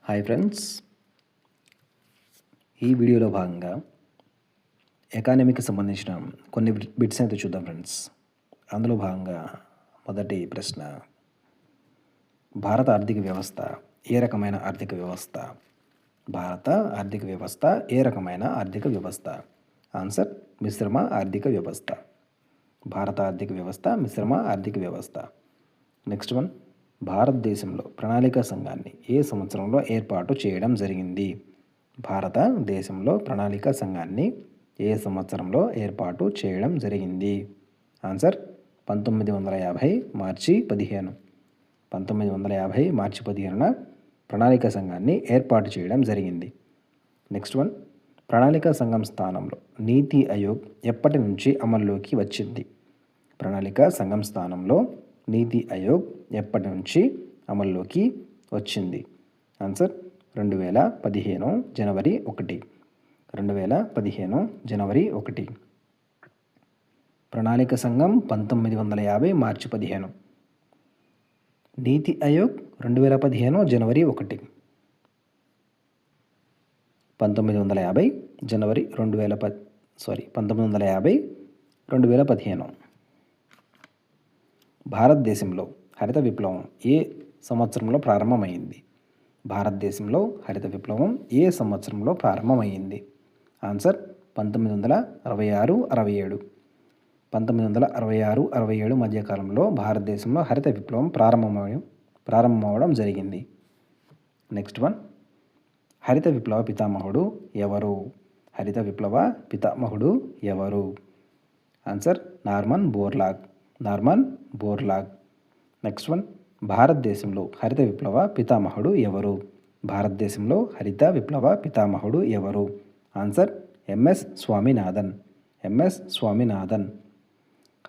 Hi friends, ఈ వీడియోలో భాగంగా ఎకానమీకి సంబంధించిన కొన్ని బిట్స్ అయితే చూద్దాం ఫ్రెండ్స్. అందులో భాగంగా మొదటి ప్రశ్న, భారత ఆర్థిక వ్యవస్థ ఏ రకమైన ఆర్థిక వ్యవస్థ? భారత ఆర్థిక వ్యవస్థ ఏ రకమైన ఆర్థిక వ్యవస్థ? ఆన్సర్ మిశ్రమ ఆర్థిక వ్యవస్థ. భారత ఆర్థిక వ్యవస్థ మిశ్రమ ఆర్థిక వ్యవస్థ. నెక్స్ట్ వన్, భారతదేశంలో ప్రణాళికా సంఘాన్ని ఏ సంవత్సరంలో ఏర్పాటు చేయడం జరిగింది? భారతదేశంలో ప్రణాళికా సంఘాన్ని ఏ సంవత్సరంలో ఏర్పాటు చేయడం జరిగింది? ఆన్సర్ 1950 మార్చి 15. 1950 మార్చి 15న ప్రణాళికా సంఘాన్ని ఏర్పాటు చేయడం జరిగింది. నెక్స్ట్ వన్, ప్రణాళికా సంఘం స్థానంలో నీతి ఆయోగ్ ఎప్పటి నుంచి అమల్లోకి వచ్చింది? ప్రణాళికా సంఘం స్థానంలో నీతి ఆయోగ్ ఎప్పటి నుంచి అమల్లోకి వచ్చింది? ఆన్సర్ 2015 జనవరి 1. 2015 జనవరి 1. ప్రణాళిక సంఘం 1950 మార్చి 15. నీతి ఆయోగ్ 2015 జనవరి 1. 1950 జనవరి 2015. భారతదేశంలో హరిత విప్లవం ఏ సంవత్సరంలో ప్రారంభమైంది? భారతదేశంలో హరిత విప్లవం ఏ సంవత్సరంలో ప్రారంభమైంది? ఆన్సర్ 1966-67. 1966-67 మధ్యకాలంలో భారతదేశంలో హరిత విప్లవం ప్రారంభమవడం జరిగింది. నెక్స్ట్ వన్, హరిత విప్లవ పితామహుడు ఎవరు? హరిత విప్లవ పితామహుడు ఎవరు? Answer Norman Borlaug. Next one, భారతదేశంలో హరిత విప్లవ పితామహుడు ఎవరు? భారతదేశంలో హరిత విప్లవ పితామహుడు ఎవరు? Answer MS Swaminathan.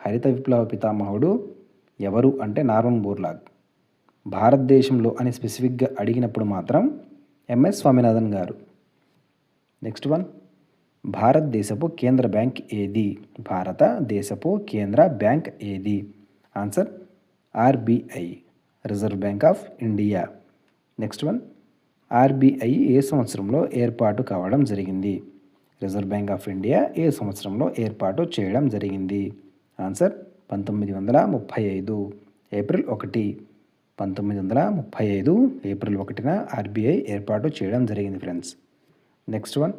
హరిత విప్లవ పితామహుడు ఎవరు అంటే నార్మన్ బోర్లాగ్. భారతదేశంలో అని స్పెసిఫిక్గా అడిగినప్పుడు మాత్రం ఎంఎస్ స్వామినాథన్ గారు. నెక్స్ట్ వన్, భారతదేశపు కేంద్ర బ్యాంక్ ఏది? భారతదేశపు కేంద్ర బ్యాంక్ ఏది? Answer RBI, reserve bank of India. Next one, RBI ఏ సంవత్సరంలో ఏర్పాటు కావడం జరిగింది? రిజర్వ్ బ్యాంక్ ఆఫ్ ఇండియా ఏ సంవత్సరంలో ఏర్పాటు చేయడం జరిగింది? Answer 1935 April 1. 1935 ఏప్రిల్ 1న ఆర్బిఐ ఏర్పాటు చేయడం జరిగింది ఫ్రెండ్స్. నెక్స్ట్ వన్,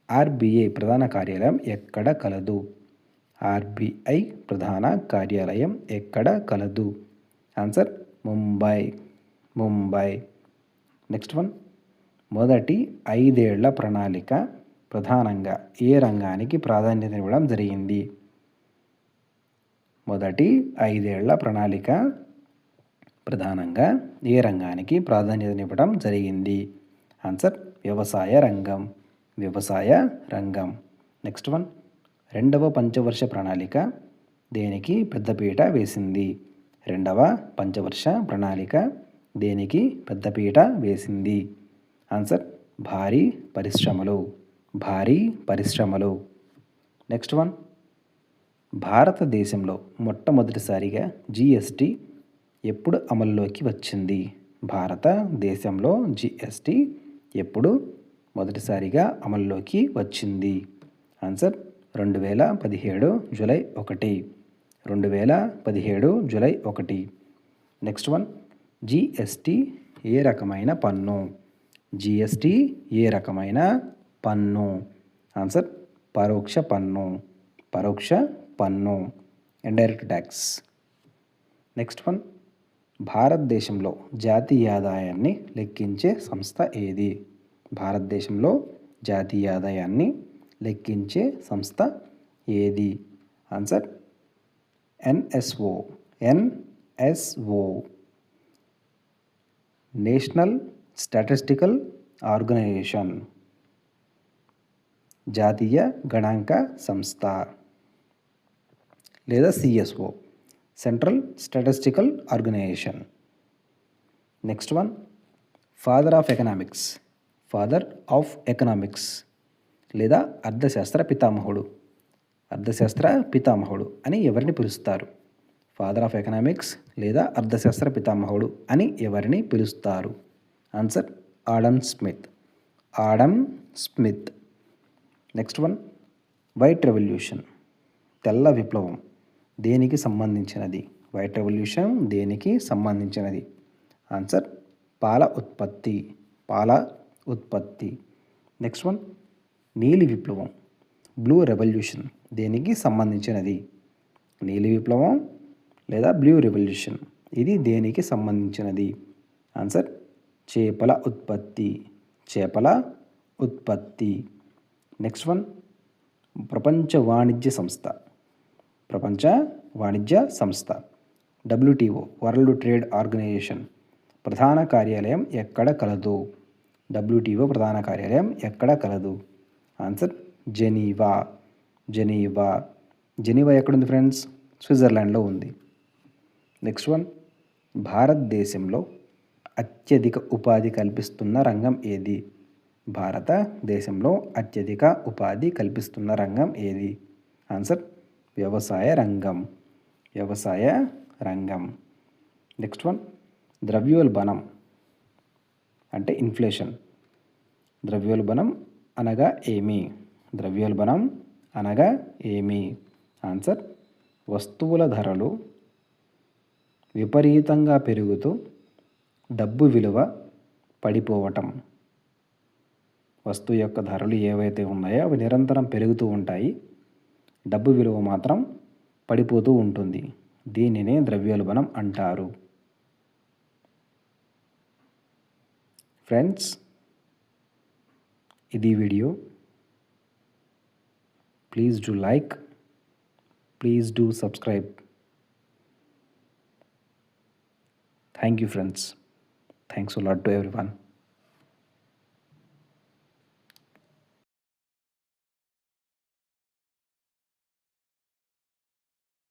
ఆర్బిఐ ప్రధాన కార్యాలయం ఎక్కడ కలదు? ఆర్బిఐ ప్రధాన కార్యాలయం ఎక్కడ కలదు? ఆన్సర్ ముంబై. నెక్స్ట్ వన్, మొదటి 5 ఏళ్ల ప్రణాళిక ప్రధానంగా ఏ రంగానికి ప్రాధాన్యత ఇవ్వడం జరిగింది? మొదటి 5 ఏళ్ల ప్రణాళిక ప్రధానంగా ఏ రంగానికి ప్రాధాన్యతనివ్వడం జరిగింది? ఆన్సర్ వ్యవసాయ రంగం. నెక్స్ట్ వన్, 2వ పంచవర్ష ప్రణాళిక దేనికి పెద్దపీట వేసింది? 2వ పంచవర్ష ప్రణాళిక దేనికి పెద్దపీట వేసింది? ఆన్సర్ భారీ పరిశ్రమలు. నెక్స్ట్ వన్, భారతదేశంలో మొట్టమొదటిసారిగా జిఎస్టి ఎప్పుడు అమల్లోకి వచ్చింది? భారతదేశంలో జిఎస్టి ఎప్పుడు మొదటిసారిగా అమల్లోకి వచ్చింది? Answer 2017 July 1. 2017 July 1. Next one, GST ఏ రకమైన పన్ను? జిఎస్టి ఏ రకమైన పన్ను? ఆన్సర్ పరోక్ష పన్ను, ఇండైరెక్ట్ ట్యాక్స్. నెక్స్ట్ వన్, భారతదేశంలో జాతీయ ఆదాయాన్ని లెక్కించే సంస్థ ఏది? భారతదేశంలో జాతీయ ఆదాయాన్ని లెక్కించే సంస్థ ఏది? Answer NSO, national statistical organisation, జాతీయ గణాంక సంస్థ, లేదా CSO, central statistical organisation. Next one, father of economics లేదా అర్థశాస్త్ర పితామహుడు అని ఎవరిని పిలుస్తారు? ఫాదర్ ఆఫ్ ఎకనామిక్స్ లేదా అర్థశాస్త్ర పితామహుడు అని ఎవరిని పిలుస్తారు? Answer Adam Smith. Adam Smith. Next one, white revolution, తెల్ల విప్లవం, దేనికి సంబంధించినది? వైట్ రెవల్యూషన్ దేనికి సంబంధించినది? ఆన్సర్, పాల ఉత్పత్తి. పాల ఉత్పత్తి. నెక్స్ట్ వన్, నీలి విప్లవం, బ్లూ రెవల్యూషన్, దేనికి సంబంధించినది? నీలి విప్లవం లేదా బ్లూ రెవల్యూషన్, ఇది దేనికి సంబంధించినది? ఆన్సర్, చేపల ఉత్పత్తి. చేపల ఉత్పత్తి. నెక్స్ట్ వన్, ప్రపంచ వాణిజ్య సంస్థ. ప్రపంచ వాణిజ్య సంస్థ WTO, వరల్డ్ ట్రేడ్ ఆర్గనైజేషన్ ప్రధాన కార్యాలయం ఎక్కడ కలదు? WTO ప్రధాన కార్యాలయం ఎక్కడ కలదు? Answer, Geneva. జెనీవా. జెనీవా ఎక్కడుంది ఫ్రెండ్స్? స్విట్జర్లాండ్లో ఉంది. నెక్స్ట్ వన్, భారతదేశంలో అత్యధిక ఉపాధి కల్పిస్తున్న రంగం ఏది? భారతదేశంలో అత్యధిక ఉపాధి కల్పిస్తున్న రంగం ఏది? ఆన్సర్, వ్యవసాయ రంగం. వ్యవసాయ రంగం. నెక్స్ట్ వన్, ద్రవ్యోల్బణం అంటే ఇన్ఫ్లేషన్. ద్రవ్యోల్బణం అనగా ఏమి? ద్రవ్యోల్బణం అనగా ఏమి? ఆన్సర్, వస్తువుల ధరలు విపరీతంగా పెరుగుతూ డబ్బు విలువ పడిపోవటం. వస్తువు యొక్క ధరలు ఏవైతే ఉన్నాయో అవి నిరంతరం పెరుగుతూ ఉంటాయి, డబ్బు విలువ మాత్రం పడిపోతూ ఉంటుంది. దీనినే ద్రవ్యోల్బణం అంటారు. ఫ్రెండ్స్, ఇది video. Please do like, please do subscribe. Thank you friends. Thanks a lot to everyone.